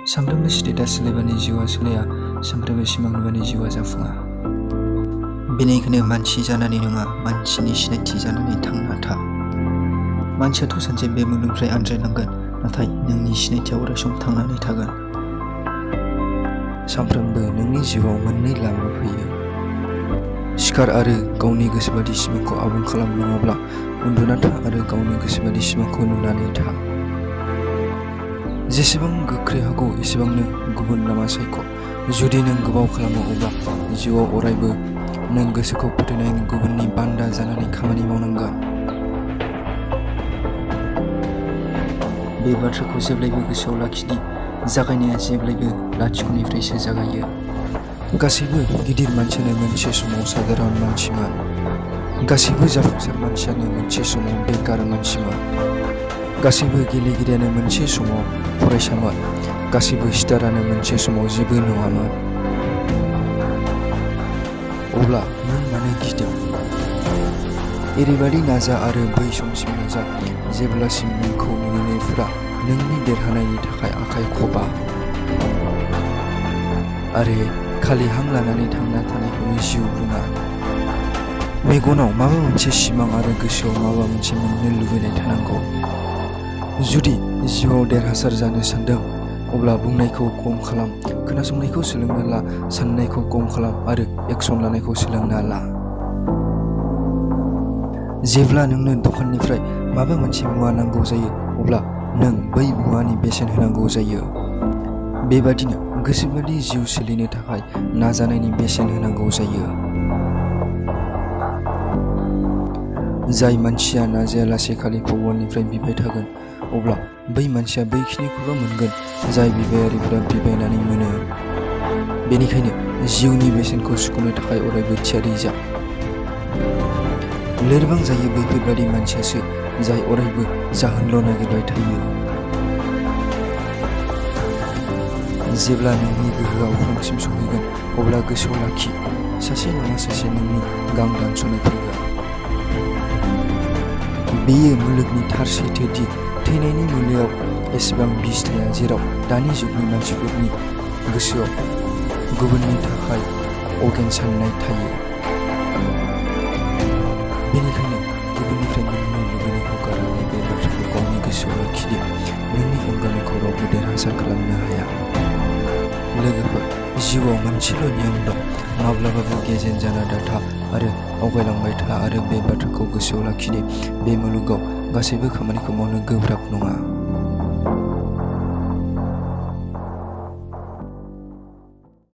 सानफ्रोमबो स्टेटास सोलायबानो जिउआ सोलाया, सानफ्रोमबो सिमां नुबानो जिउआ जाफुङा। बेनिखायनो मानसि जानानै नङा, मानसिनि सिनायथि जानानै थांना था। मानसियाथ' सानसे बे मुलुगनिफ्राय आनज्रायलांगोन, नाथाय नोंनि सिनायथिया अरायसम थांनानै थागोन। सानफ्रोमबो नोंनि जिउआव मोननै लामा फैयो। सिखार आरो गावनि गोसोबादि सिमांखौ आबुं खालाम, नङाब्ला उन्दुना था आरो गावनि गोसोबादि सिमांखौ नुनानै था। जेसेबां गोख्रै हागौ एसेबांनो गुबुन लामा सायख'। जुदि नों गोबाव खालामो अब्ला जिउआव अरायबो नों गोसोखौ फोथायनाय गुबुननि बान्दा जानानै खामानि मावनांगोन। बे बाथ्राखौ जेब्लायबो गोसोआव लाखिदि जागायनाया जेब्लायबो लाथिख'निफ्रायसो जागायो। गासैबो गिदिर मानसियानो मोनसे समाव साधारन मानसिमोन। गासैबो जाफुंसार मानसियानो मोनसे समाव बेकार मानसिमोन। गासैबो गेलेगिरियानो मोनसे समाव फरायसामोन। गासैबो स्टारानो मोनसे समाव जेबो नङामोन। अब्ला नों मानो गिदों? ओरैबादि नाजा आरो बै समसिम नाजा जेब्लासिम नोंखौ मिनिनायफोरा नोंनि देरहानायनि थाखाय आखाइ खबा। आरो खालि हां लानानै थांना थानायखौनो जिउ बुङा। मेगनाव माबा मोनसे सिमां आरो गोसोआव माबा मोनसे मोननो लुबैनाय थानांगौ। जुदि जिउआव देरहासार जानो सानदों, अब्ला बुंनायखौ खम खालाम, खोनासंनायखौ सोलोंना ला, साननायखौ खम खालाम आरो एक्सन लानायखौ सोलोंना ला। जेब्ला नोंनो दखाननिफ्राय माबा मोनसे मुवा नांगौ जायो, अब्ला नों बै मुवानि बेसेन होनांगौ जायो। बेबादिनो गोसोबादि जिउ सोलिनो थाखाय नाजानायनि बेसेन होनांगौ जायो। जाय मानसिया नाजायालासे खालि भगबाननिफ्राय बिबाय थागोन, अब्ला बै मानसिया बैखिनिखौल' मोनगोन जाय बिबायारिफोरा बिबायनानै मोनो। बेनिखायनो जिउनि बेसेनखौ सुख'नो थाखाय अरायबो थियारि जा। लोरबां जायो बैफोरबादि मानसियासो जाय अरायबो जाहोनल' नागिरबाय थायो। जेब्ला नोंनि गोहोआ अख्रांसिम सौहैगोन, अब्ला गोसोआव लाखि, सासे नङा सासे नोंनि गां दानस'नो फैगोन। बेयो मुलुगनि थार सैथो दि थैनायनि मुलियाव एसेबां बिस थाया, जेराव दानि जुगनि मानसिफोरनि गोसोआव गुबुननि थाखाय अगेन साननाय थायो। बेनिखायनो गुबुननिफ्राय मोननो लुबैनायखौ गारनानै बे बाथ्राखौ गावनि गोसोआव लाखिदि नोंनि अनगायनायखौ रावबो देरहासार खालामनो हाया। लोगोफोर, जिउआव मोनसेल' नियम दं, माब्लाबाबो गेजेन जाना दाथा आरो आवगायलांबाय था आरो बे बाथ्राखौ गोसोआव लाखिदि बे मुलुगाव गासैबो खामानिखौ मावनो गोब्राब नङा।